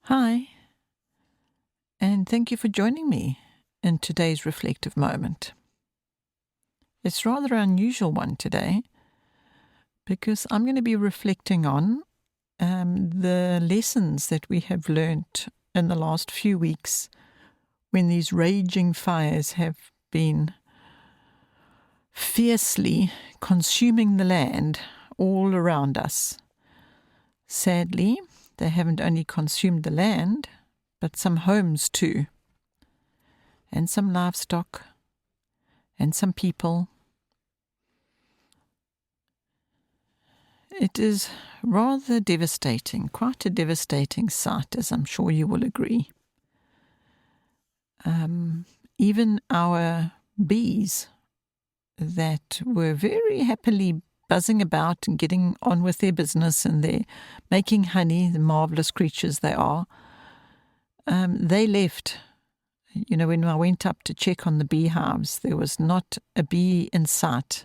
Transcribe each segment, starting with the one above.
Hi, and thank you for joining me in today's reflective moment. It's a rather unusual one today because I'm going to be reflecting on the lessons that we have learnt in the last few weeks when these raging fires have been fiercely consuming the land all around us. Sadly, they haven't only consumed the land, but some homes too, and some livestock, and some people. It is rather devastating, quite a devastating sight, as I'm sure you will agree. Even our bees that were very happily buzzing about and getting on with their business, and they're making honey, the marvelous creatures they are, they left. You know, when I went up to check on the beehives, there was not a bee in sight.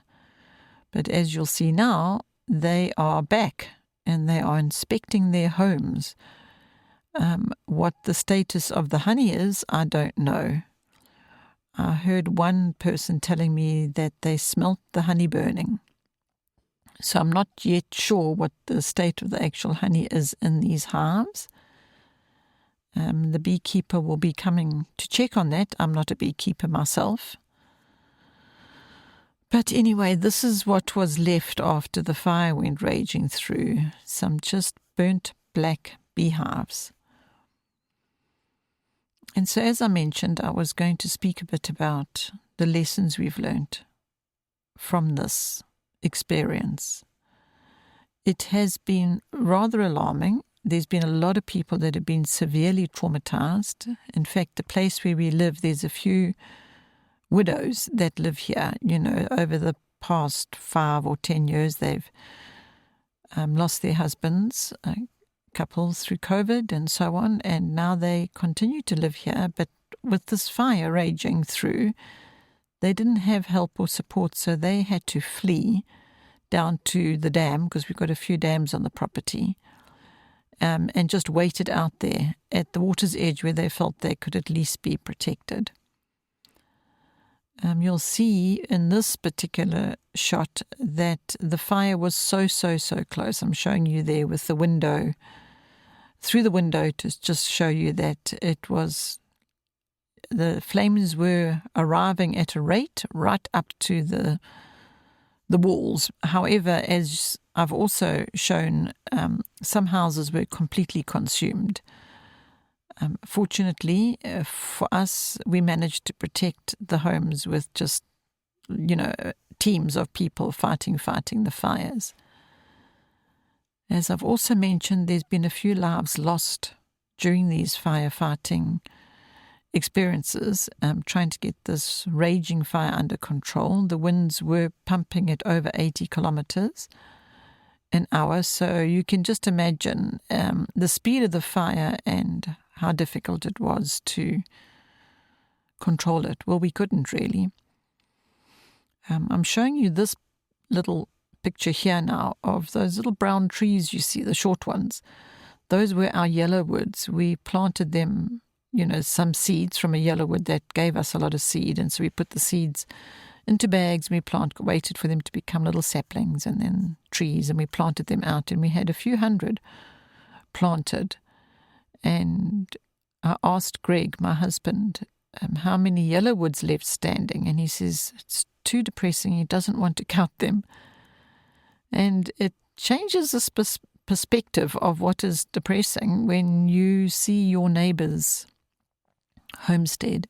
But as you'll see now, they are back and they are inspecting their homes. What the status of the honey is, I don't know. I heard one person telling me that they smelt the honey burning. So I'm not yet sure what the state of the actual honey is in these hives. The beekeeper will be coming to check on that. I'm not a beekeeper myself. But anyway, this is what was left after the fire went raging through. Some just burnt black beehives. And so, as I mentioned, I was going to speak a bit about the lessons we've learnt from this experience. It has been rather alarming. There's been a lot of people that have been severely traumatized. In fact, the place where we live, there's a few widows that live here. You know, over the past 5 or 10 years, they've lost their husbands, couples through COVID and so on, and now they continue to live here. But with this fire raging through, they didn't have help or support, so they had to flee down to the dam, because we've got a few dams on the property, and just waited out there at the water's edge where they felt they could at least be protected. You'll see in this particular shot that the fire was so close. I'm showing you there with the window, through the window, to just show you that the flames were arriving at a rate right up to the walls. However, as I've also shown, some houses were completely consumed. Fortunately for us, we managed to protect the homes with just, teams of people fighting the fires. As I've also mentioned, there's been a few lives lost during these firefighting experiences, trying to get this raging fire under control. The winds were pumping at over 80 kilometers an hour, so you can just imagine the speed of the fire and how difficult it was to control it. Well, we couldn't really. I'm showing you this little picture here now of those little brown trees you see, the short ones. Those were our yellowwoods. We planted them, some seeds from a yellowwood that gave us a lot of seed, and so we put the seeds into bags, and we waited for them to become little saplings and then trees, and we planted them out, and we had a few hundred planted. And I asked Greg, my husband, how many yellowwoods left standing, and he says it's too depressing. He doesn't want to count them. And it changes this perspective of what is depressing when you see your neighbour's homestead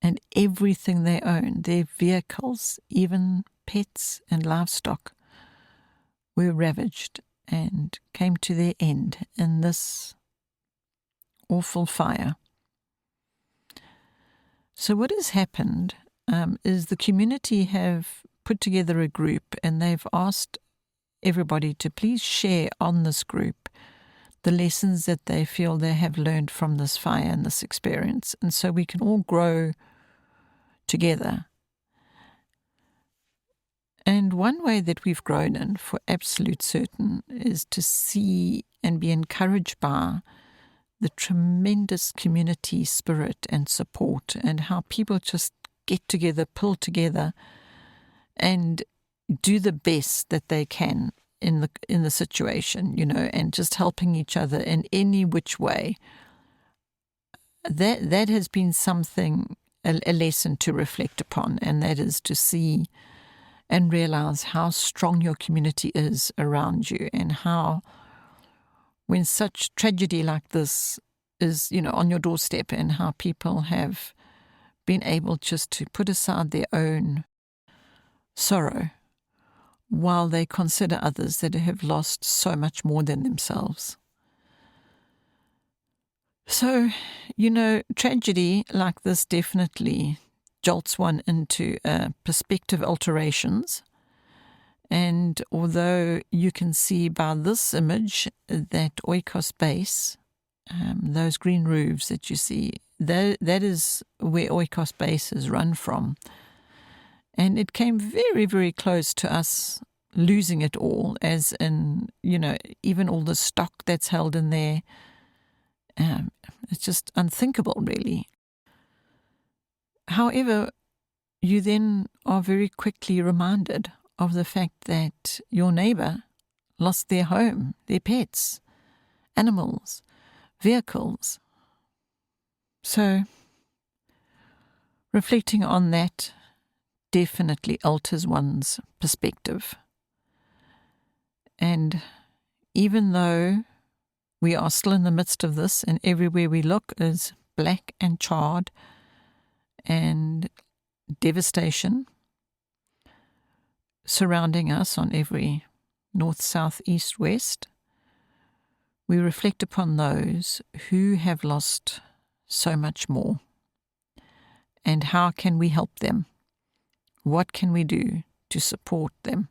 and everything they own, their vehicles, even pets and livestock, were ravaged and came to their end in this awful fire. So what has happened is the community have put together a group, and they've asked everybody to please share on this group the lessons that they feel they have learned from this fire and this experience, and so we can all grow together. And one way that we've grown in, for absolute certain, is to see and be encouraged by the tremendous community spirit and support, and how people just get together, pull together, and do the best that they can in the situation, and just helping each other in any which way. That has been something, a lesson to reflect upon, and that is to see and realize how strong your community is around you, and how when such tragedy like this is, on your doorstep, and how people have been able just to put aside their own sorrow while they consider others that have lost so much more than themselves. So, tragedy like this definitely jolts one into perspective alterations. And although you can see by this image that Oikos base, those green roofs that you see, that is where Oikos base is run from. And it came very, very close to us losing it all, as in, even all the stock that's held in there. It's just unthinkable, really. However, you then are very quickly reminded of the fact that your neighbor lost their home, their pets, animals, vehicles. So, reflecting on that definitely alters one's perspective. And even though we are still in the midst of this, and everywhere we look is black and charred and devastation surrounding us on every north, south, east, west, we reflect upon those who have lost so much more. And how can we help them? What can we do to support them?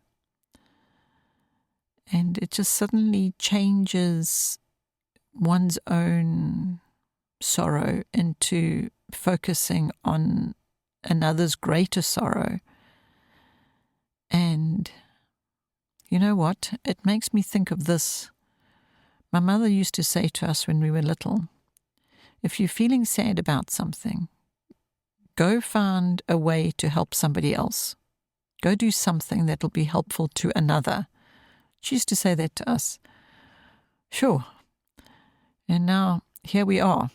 And it just suddenly changes one's own sorrow into focusing on another's greater sorrow. And you know what? It makes me think of this. My mother used to say to us when we were little, if you're feeling sad about something, go find a way to help somebody else. Go do something that'll be helpful to another. She used to say that to us. Sure. And now here we are.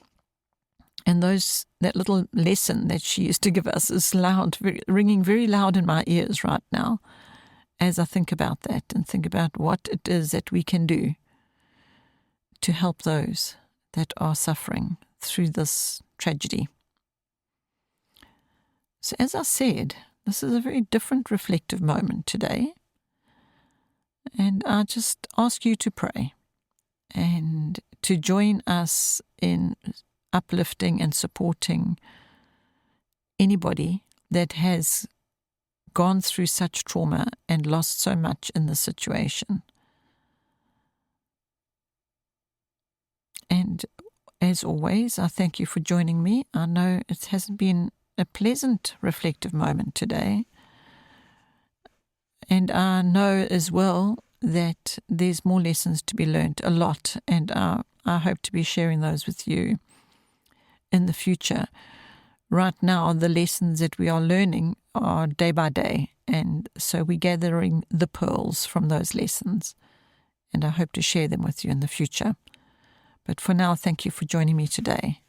And that little lesson that she used to give us is ringing very loud in my ears right now as I think about that and think about what it is that we can do to help those that are suffering through this tragedy. So as I said, this is a very different reflective moment today. And I just ask you to pray and to join us in uplifting and supporting anybody that has gone through such trauma and lost so much in this situation. And as always, I thank you for joining me. I know it hasn't been a pleasant reflective moment today. And I know as well that there's more lessons to be learned, a lot, and I hope to be sharing those with you in the future. Right now, the lessons that we are learning are day by day, and so we're gathering the pearls from those lessons, and I hope to share them with you in the future. But for now, thank you for joining me today.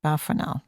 Bye for now.